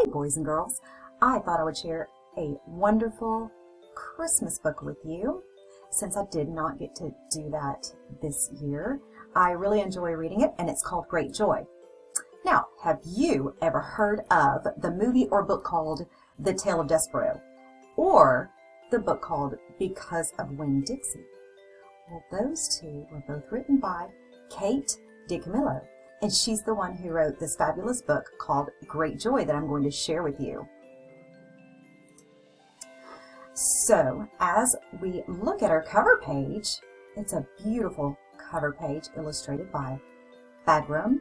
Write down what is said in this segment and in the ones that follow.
boys and girls, I thought I would share a wonderful Christmas book with you. Since I did not get to do that this year, I really enjoy reading it, and it's called Great Joy. Now, have you ever heard of the movie or book called The Tale of Despereaux, or the book called Because of Winn-Dixie? Well, those two were both written by Kate DiCamillo, and she's the one who wrote this fabulous book called Great Joy that I'm going to share with you. So, as we look at our cover page, it's a beautiful cover page illustrated by Bagram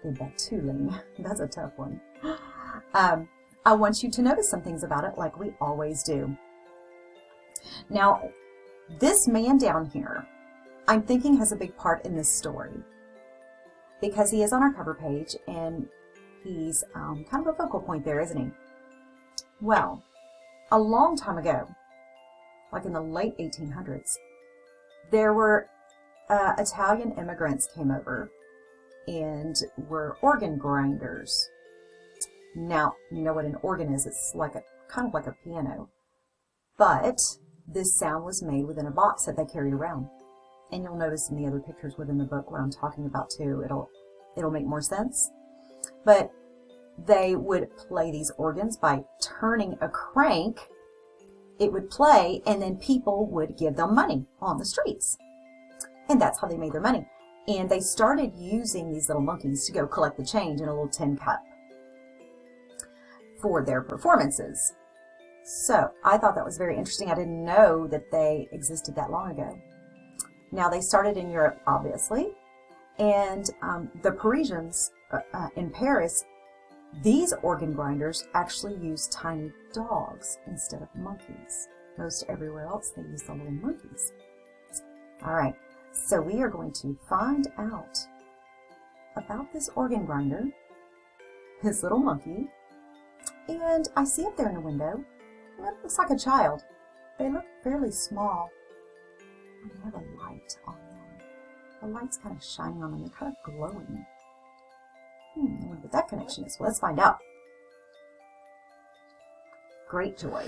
Ibatoulline. That's a tough one. I want you to notice some things about it like we always do. Now, this man down here, I'm thinking has a big part in this story because he is on our cover page and he's kind of a focal point there, isn't he? Well, a long time ago, like in the late 1800s, there were Italian immigrants came over and were organ grinders. Now, you know what an organ is. It's like kind of like a piano. But this sound was made within a box that they carried around. And you'll notice in the other pictures within the book what I'm talking about too. It'll make more sense. But they would play these organs by turning a crank. It would play, and then people would give them money on the streets. And that's how they made their money. And they started using these little monkeys to go collect the change in a little tin cup for their performances. So I thought that was very interesting. I didn't know that they existed that long ago. Now, they started in Europe, obviously, and the Parisians in Paris, these organ grinders actually use tiny dogs instead of monkeys. Most everywhere else, they use the little monkeys. All right, so we are going to find out about this organ grinder, his little monkey, and I see up there in the window, it looks like a child. They look fairly small. And they have a light on them. The light's kind of shining on them. They're kind of glowing. I wonder what that connection is. Well, let's find out. Great Joy.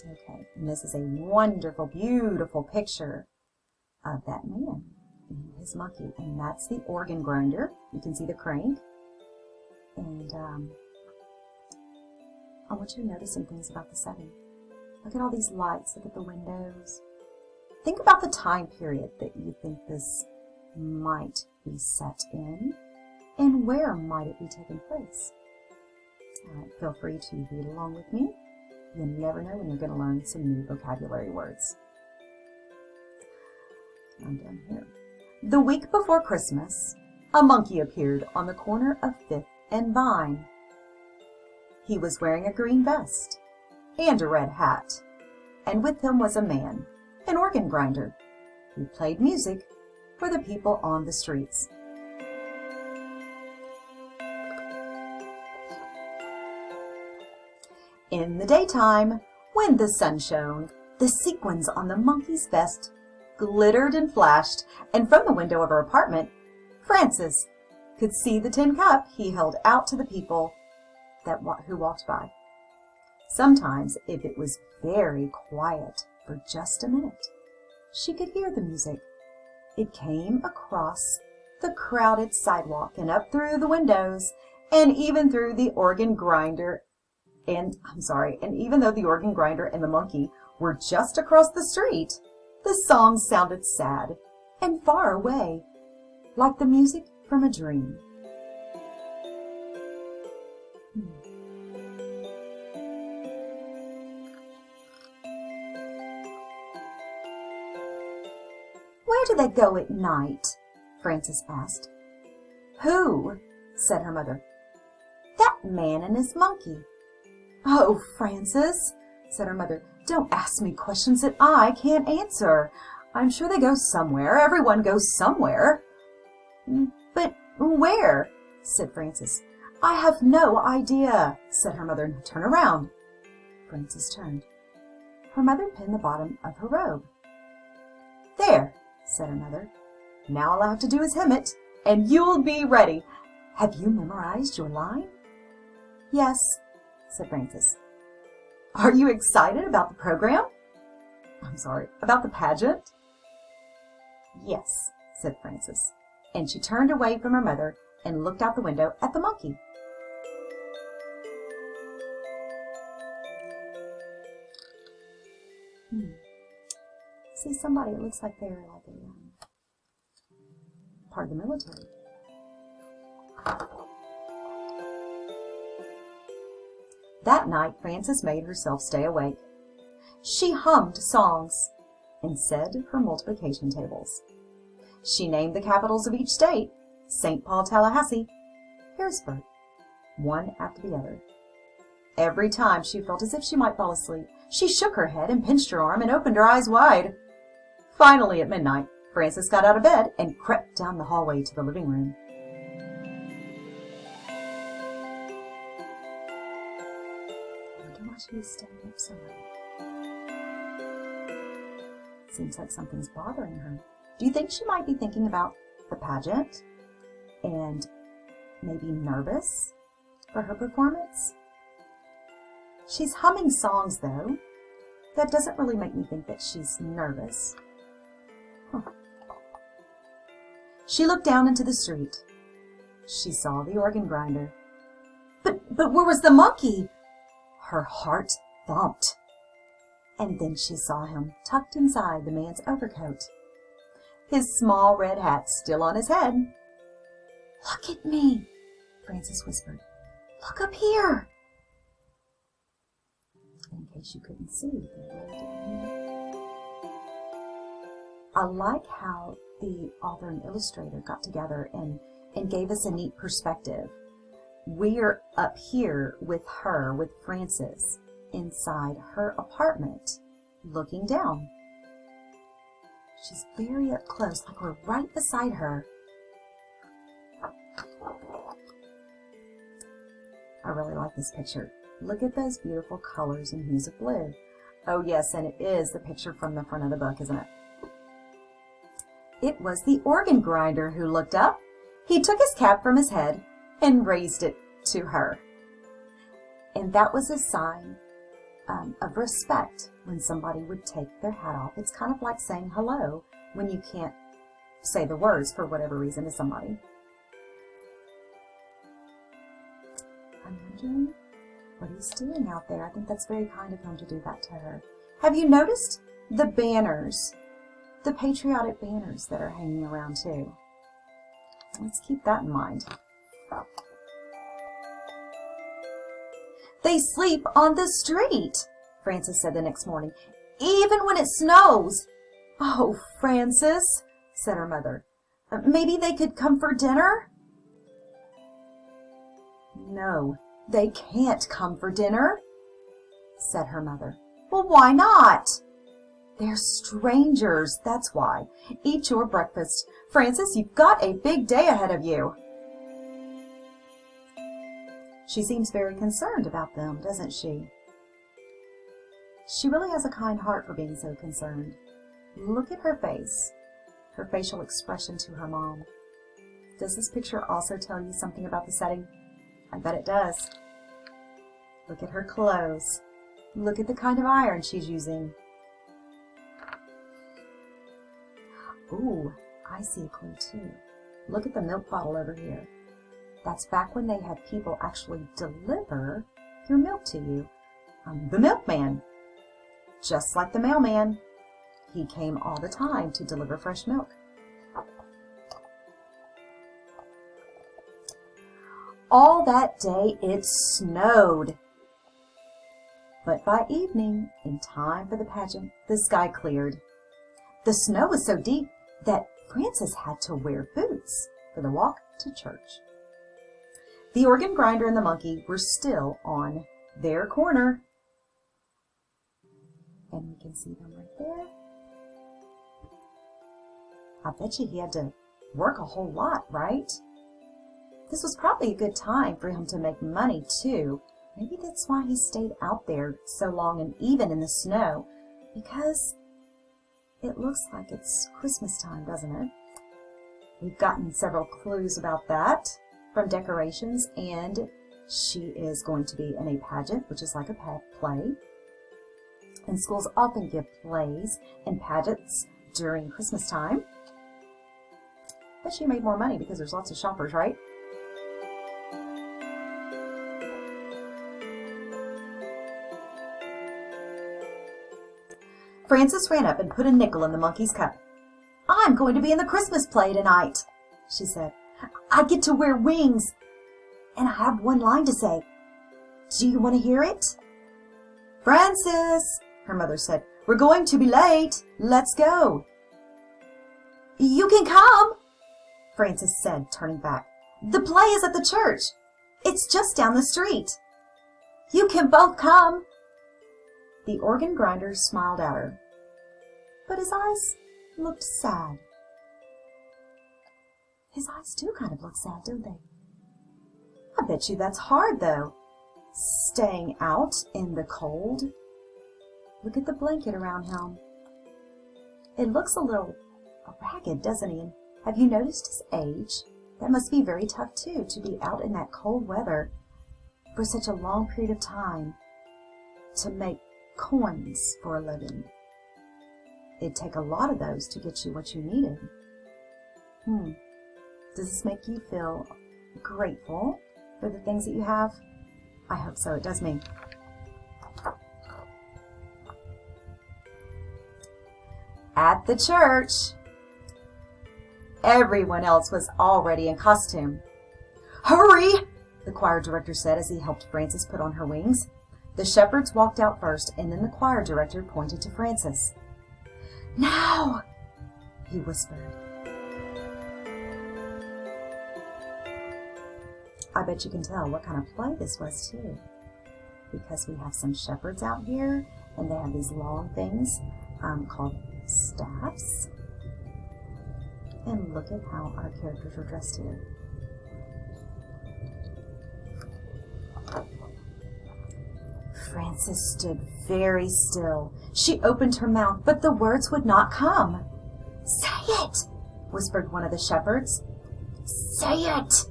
Okay, and this is a wonderful, beautiful picture of that man and his monkey. And that's the organ grinder. You can see the crank. And I want you to notice some things about the setting. Look at all these lights. Look at the windows. Think about the time period that you think this might be set in, and where might it be taking place. All right, feel free to read along with me. You never know when you're going to learn some new vocabulary words. I'm done here. The week before Christmas, a monkey appeared on the corner of 5th and Vine. He was wearing a green vest and a red hat, and with him was a man, an organ grinder, who played music for the people on the streets. In the daytime, when the sun shone, the sequins on the monkey's vest glittered and flashed, and from the window of her apartment, Francis could see the tin cup he held out to the people who walked by. Sometimes, if it was very quiet for just a minute, she could hear the music. It came across the crowded sidewalk and up through the windows, and even through the organ grinder. And even though the organ grinder and the monkey were just across the street, the song sounded sad and far away, like the music from a dream. Where do they go at night? Frances asked. Who? Said her mother. That man and his monkey. Oh, Frances, said her mother, don't ask me questions that I can't answer. I'm sure they go somewhere. Everyone goes somewhere. But where? Said Frances. I have no idea, said her mother. Turn around. Frances turned. Her mother pinned the bottom of her robe. There, said her mother. "Now all I have to do is hem it, and you'll be ready. Have you memorized your line?" "Yes," said Frances. "Are you excited about the program? About the pageant?" "Yes," said Frances, and she turned away from her mother and looked out the window at the monkey. See somebody, it looks like they're like a part of the military. That night, Frances made herself stay awake. She hummed songs and said her multiplication tables. She named the capitals of each state: St. Paul, Tallahassee, Harrisburg, one after the other. Every time she felt as if she might fall asleep, she shook her head and pinched her arm and opened her eyes wide. Finally, at midnight, Frances got out of bed and crept down the hallway to the living room. I wonder why she was staying up so late. Seems like something's bothering her. Do you think she might be thinking about the pageant and maybe nervous for her performance? She's humming songs, though. That doesn't really make me think that she's nervous. She looked down into the street. She saw the organ grinder. But where was the monkey? Her heart thumped. And then she saw him tucked inside the man's overcoat, his small red hat still on his head. "Look at me," Frances whispered. "Look up here." In case you couldn't see, I like how the author and illustrator got together and gave us a neat perspective. We're up here with her, with Frances, inside her apartment, looking down. She's very up close, like we're right beside her. I really like this picture. Look at those beautiful colors and hues of blue. Oh yes, and it is the picture from the front of the book, isn't it? It was the organ grinder who looked up. He took his cap from his head and raised it to her. And that was a sign of respect when somebody would take their hat off. It's kind of like saying hello when you can't say the words for whatever reason to somebody. I'm wondering what he's doing out there. I think that's very kind of him to do that to her. Have you noticed the banners, the patriotic banners that are hanging around too? Let's keep that in mind. "They sleep on the street," Frances said the next morning, "even when it snows." "Oh, Frances," said her mother, "maybe they could come for dinner?" "No, they can't come for dinner," said her mother. "Well, why not?" "They're strangers, that's why. Eat your breakfast. Frances, you've got a big day ahead of you." She seems very concerned about them, doesn't she? She really has a kind heart for being so concerned. Look at her face, her facial expression to her mom. Does this picture also tell you something about the setting? I bet it does. Look at her clothes. Look at the kind of iron she's using. Ooh, I see a clue too. Look at the milk bottle over here. That's back when they had people actually deliver your milk to you. The milkman. Just like the mailman. He came all the time to deliver fresh milk. All that day it snowed. But by evening, in time for the pageant, the sky cleared. The snow was so deep that Frances had to wear boots for the walk to church. The organ grinder and the monkey were still on their corner. And we can see them right there. I bet you he had to work a whole lot, right? This was probably a good time for him to make money, too. Maybe that's why he stayed out there so long and even in the snow, because It looks like it's Christmas time, doesn't it? We've gotten several clues about that from decorations, and she is going to be in a pageant, which is like a play. And schools often give plays and pageants during Christmas time. But she made more money because there's lots of shoppers, right? Frances ran up and put a nickel in the monkey's cup. "I'm going to be in the Christmas play tonight," she said. "I get to wear wings, and I have one line to say. Do you want to hear it?" "Frances," her mother said, "we're going to be late. Let's go." "You can come," Frances said, turning back. "The play is at the church. It's just down the street. You can both come." The organ grinder smiled at her, but his eyes looked sad. His eyes do kind of look sad, don't they? I bet you that's hard, though, staying out in the cold. Look at the blanket around him. It looks a little ragged, doesn't he? And have you noticed his age? That must be very tough, too, to be out in that cold weather for such a long period of time to make coins for a living. It'd take a lot of those to get you what you needed. Does this make you feel grateful for the things that you have? I hope so. It does me. At the church, everyone else was already in costume. "Hurry!" the choir director said as he helped Frances put on her wings. The shepherds walked out first, and then the choir director pointed to Frances. "Now!" he whispered. I bet you can tell what kind of play this was, too, because we have some shepherds out here, and they have these long things called staffs. And look at how our characters are dressed here. Frances stood very still. She opened her mouth, but the words would not come. "Say it," whispered one of the shepherds. "Say it,"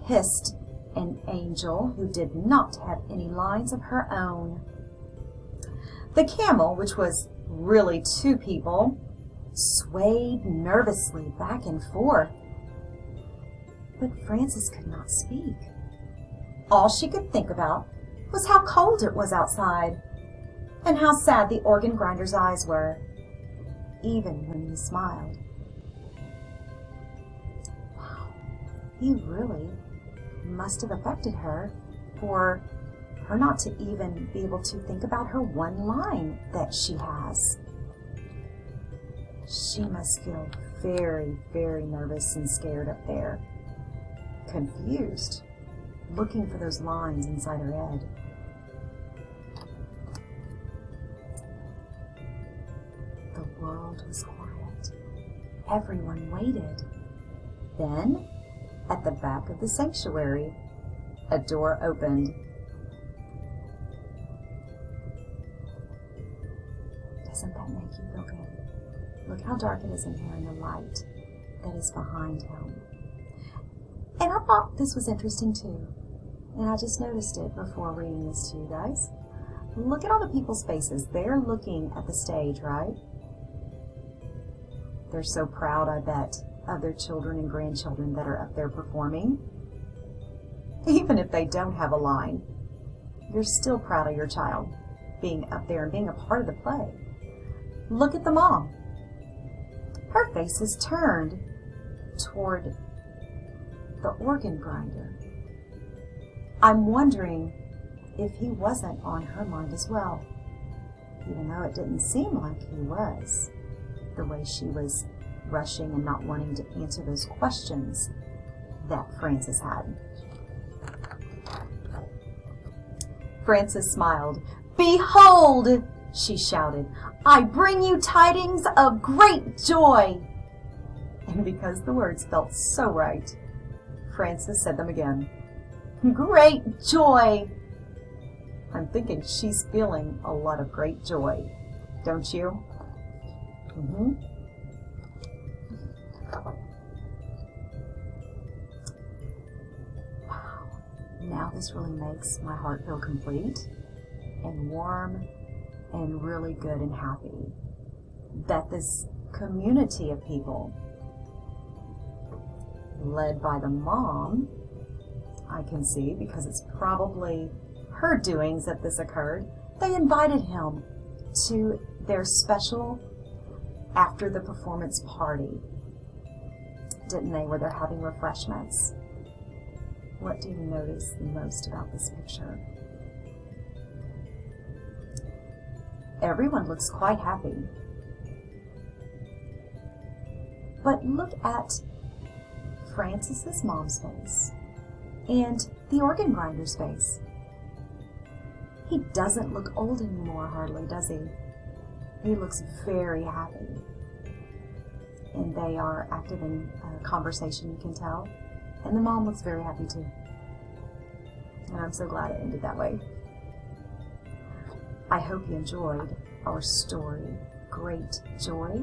hissed an angel who did not have any lines of her own. The camel, which was really two people, swayed nervously back and forth. But Frances could not speak. All she could think about was how cold it was outside, and how sad the organ grinder's eyes were, even when he smiled. Wow, he really must have affected her for her not to even be able to think about her one line that she has. She must feel very, very nervous and scared up there, confused, looking for those lines inside her head. The world was quiet. Everyone waited. Then, at the back of the sanctuary, a door opened. Doesn't that make you feel good? Look how dark it is in here and the light that is behind him. And I thought this was interesting too. And I just noticed it before reading this to you guys. Look at all the people's faces. They're looking at the stage, right? They're so proud, I bet, of their children and grandchildren that are up there performing. Even if they don't have a line, you're still proud of your child being up there and being a part of the play. Look at the mom. Her face is turned toward the organ grinder. I'm wondering if he wasn't on her mind as well, even though it didn't seem like he was, the way she was rushing and not wanting to answer those questions that Frances had. Frances smiled. "Behold," she shouted, "I bring you tidings of great joy." And because the words felt so right, Frances said them again. "Great joy." I'm thinking she's feeling a lot of great joy, don't you? Wow. Now this really makes my heart feel complete and warm and really good and happy that this community of people, led by the mom, I can see, because it's probably her doings that this occurred, they invited him to their special after the performance party, didn't they, where they're having refreshments. What do you notice the most about this picture? Everyone looks quite happy. But look at Francis's mom's face and the organ grinder's face. He doesn't look old anymore, hardly, does he? He looks very happy. And they are active in conversation, you can tell. And the mom looks very happy too. And I'm so glad it ended that way. I hope you enjoyed our story, Great Joy,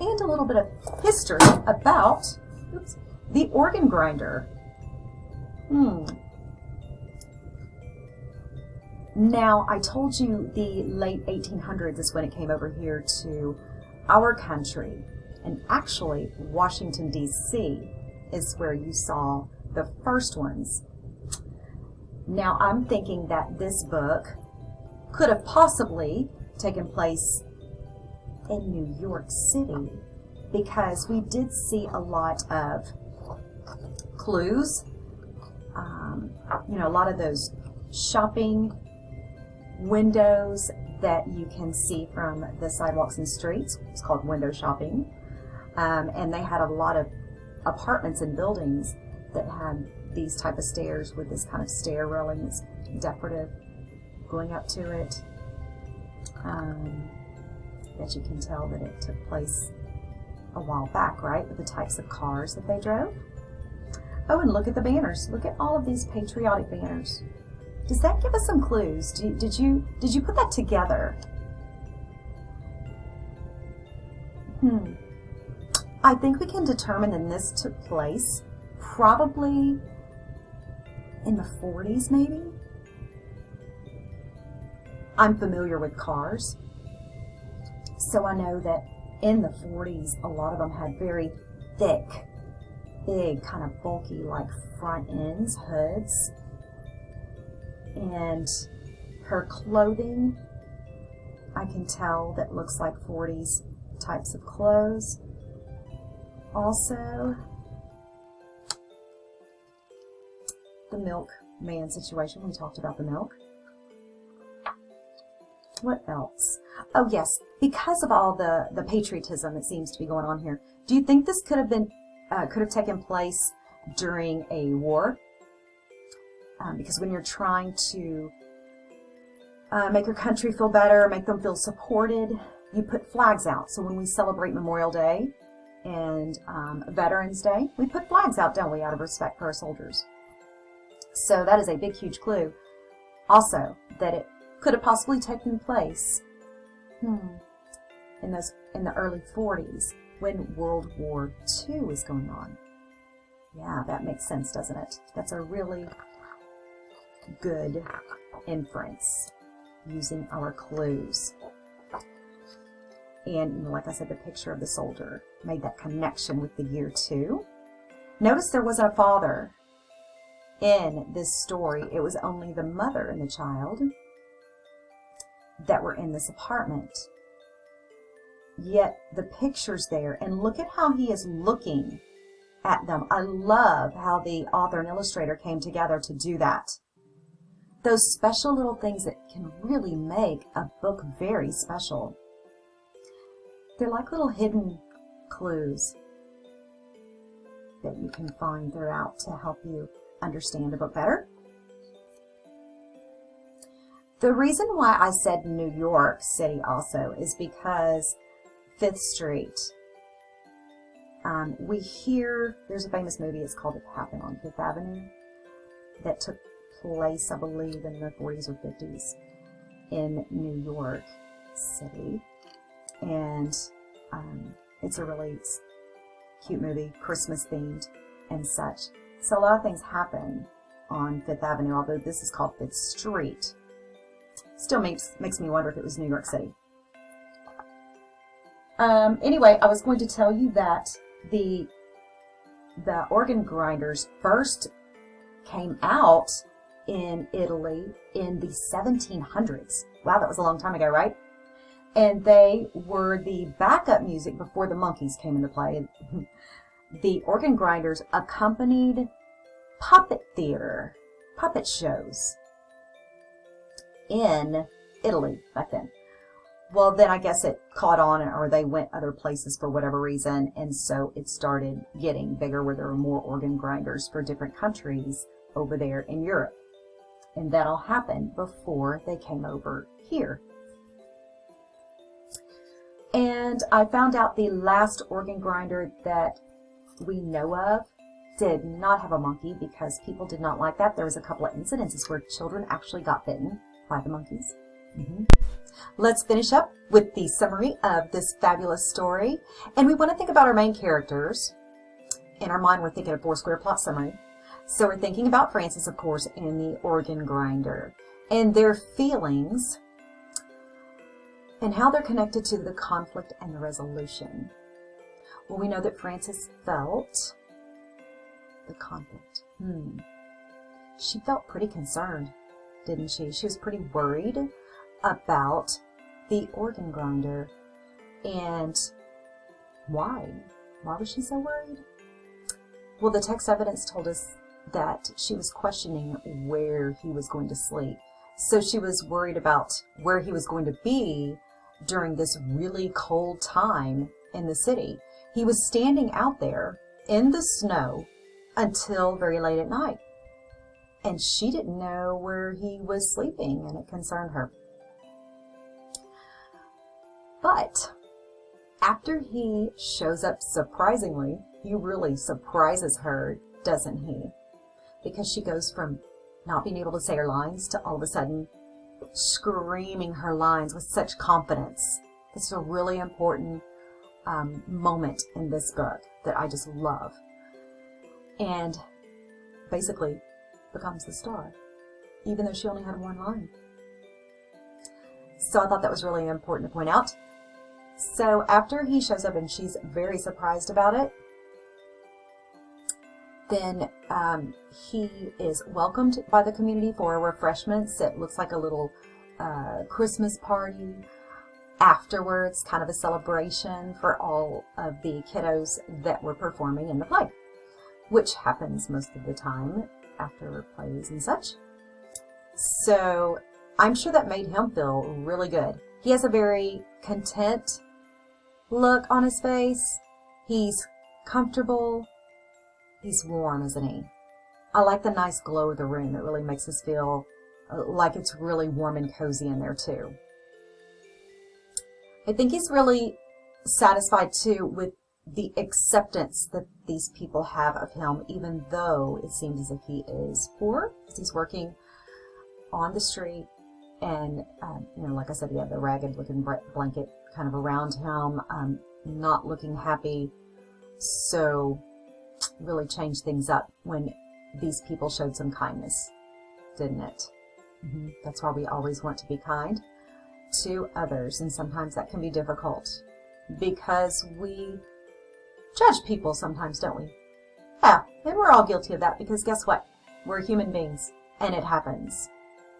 and a little bit of history about the organ grinder. Now, I told you the late 1800s is when it came over here to our country, and actually Washington, D.C. is where you saw the first ones. Now, I'm thinking that this book could have possibly taken place in New York City, because we did see a lot of clues, a lot of those shopping windows that you can see from the sidewalks and streets. It's called window shopping. And they had a lot of apartments and buildings that had these type of stairs with this kind of stair railing that's decorative going up to it. That you can tell that it took place a while back, right, with the types of cars that they drove. Oh, and look at the banners. Look at all of these patriotic banners. Does that give us some clues? Did you put that together? I think we can determine that this took place probably in the 40s, maybe. I'm familiar with cars, so I know that in the 40s, a lot of them had very thick, big, kind of bulky, like front ends, hoods. And her clothing, I can tell that looks like 40s types of clothes. Also, the milkman situation, we talked about the milk. What else? Oh yes, because of all the patriotism that seems to be going on here, do you think this could have taken place during a war? Because when you're trying to make your country feel better, make them feel supported, you put flags out. So when we celebrate Memorial Day and Veterans Day, we put flags out, don't we, out of respect for our soldiers. So that is a big, huge clue. Also, that it could have possibly taken place in the early 40s when World War II was going on. Yeah, that makes sense, doesn't it? That's a really good inference using our clues. And like I said, the picture of the soldier made that connection with the year 2. Notice there wasn't a father in this story. It was only the mother and the child that were in this apartment. Yet the picture's there, and look at how he is looking at them. I love how the author and illustrator came together to do that. Those special little things that can really make a book very special. They're like little hidden clues that you can find throughout to help you understand a book better. The reason why I said New York City also is because 5th Street, we hear, there's a famous movie, it's called It Happened on 5th Avenue, that took place, I believe, in the 40s or 50s in New York City. and it's a really cute movie, Christmas themed and such. So a lot of things happen on Fifth Avenue, although this is called Fifth Street. Still makes me wonder if it was New York City. Anyway, I was going to tell you that the organ grinders first came out in Italy in the 1700s. Wow, that was a long time ago, right? And they were the backup music before the monkeys came into play. The organ grinders accompanied puppet theater, puppet shows in Italy back then. Well, then I guess it caught on, or they went other places for whatever reason, and so it started getting bigger where there were more organ grinders for different countries over there in Europe. And that all happened before they came over here. And I found out the last organ grinder that we know of did not have a monkey because people did not like that. There was a couple of incidences where children actually got bitten by the monkeys. Let's finish up with the summary of this fabulous story. And we want to think about our main characters. In our mind, we're thinking of four-square plot summary. So we're thinking about Francis, of course, and the organ grinder, and their feelings, and how they're connected to the conflict and the resolution. Well, we know that Francis felt the conflict. She felt pretty concerned, didn't she? She was pretty worried about the organ grinder. And why? Why was she so worried? Well, the text evidence told us that she was questioning where he was going to sleep. So she was worried about where he was going to be during this really cold time in the city. He was standing out there in the snow until very late at night. And she didn't know where he was sleeping, and it concerned her. But after he shows up surprisingly, he really surprises her, doesn't he? Because she goes from not being able to say her lines to all of a sudden screaming her lines with such confidence. This is a really important moment in this book that I just love. And basically becomes the star, even though she only had one line. So I thought that was really important to point out. So after he shows up and she's very surprised about it, then he is welcomed by the community for refreshments. It looks like a little Christmas party. Afterwards, kind of a celebration for all of the kiddos that were performing in the play, which happens most of the time after plays and such. So I'm sure that made him feel really good. He has a very content look on his face. He's comfortable. He's warm, isn't he? I like the nice glow of the room. It really makes us feel like it's really warm and cozy in there too. I think he's really satisfied too with the acceptance that these people have of him, even though it seems as if he is poor, because he's working on the street. And, like I said, he had the ragged looking blanket kind of around him, not looking happy. So really changed things up when these people showed some kindness, didn't it? That's why we always want to be kind to others, and sometimes that can be difficult because we judge people sometimes, don't we? Yeah, and we're all guilty of that because guess what? We're human beings, and it happens.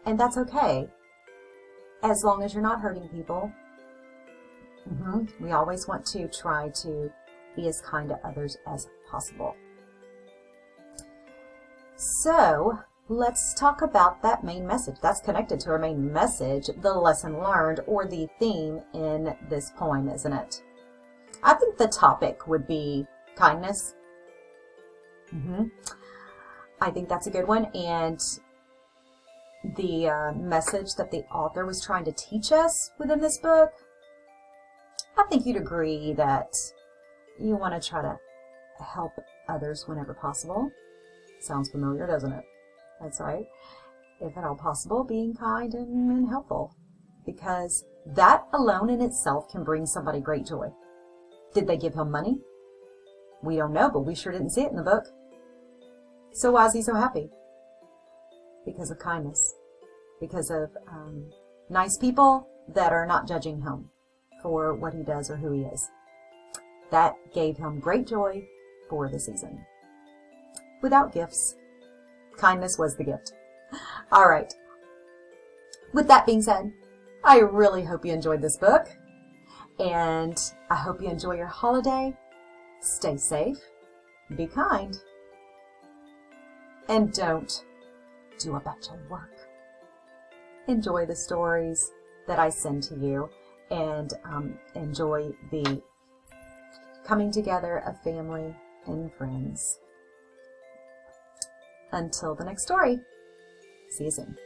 And that's okay, as long as you're not hurting people. We always want to try to be as kind to others as possible. So let's talk about that main message. That's connected to our main message, the lesson learned, or the theme in this poem, isn't it? I think the topic would be kindness. I think that's a good one. And the message that the author was trying to teach us within this book, I think you'd agree that you want to try to help others whenever possible. Sounds familiar, doesn't it? That's right. If at all possible, being kind and helpful. Because That alone in itself can bring somebody great joy. Did they give him money? We don't know, but we sure didn't see it in the book. So why is he so happy? Because of kindness. Because of nice people that are not judging him for what he does or who he is. That gave him great joy for the season. Without gifts, kindness was the gift. All right. With that being said, I really hope you enjoyed this book, and I hope you enjoy your holiday. Stay safe, be kind, and don't do a bunch of work. Enjoy the stories that I send to you, and enjoy the coming together of family and friends. Until the next story, see you soon.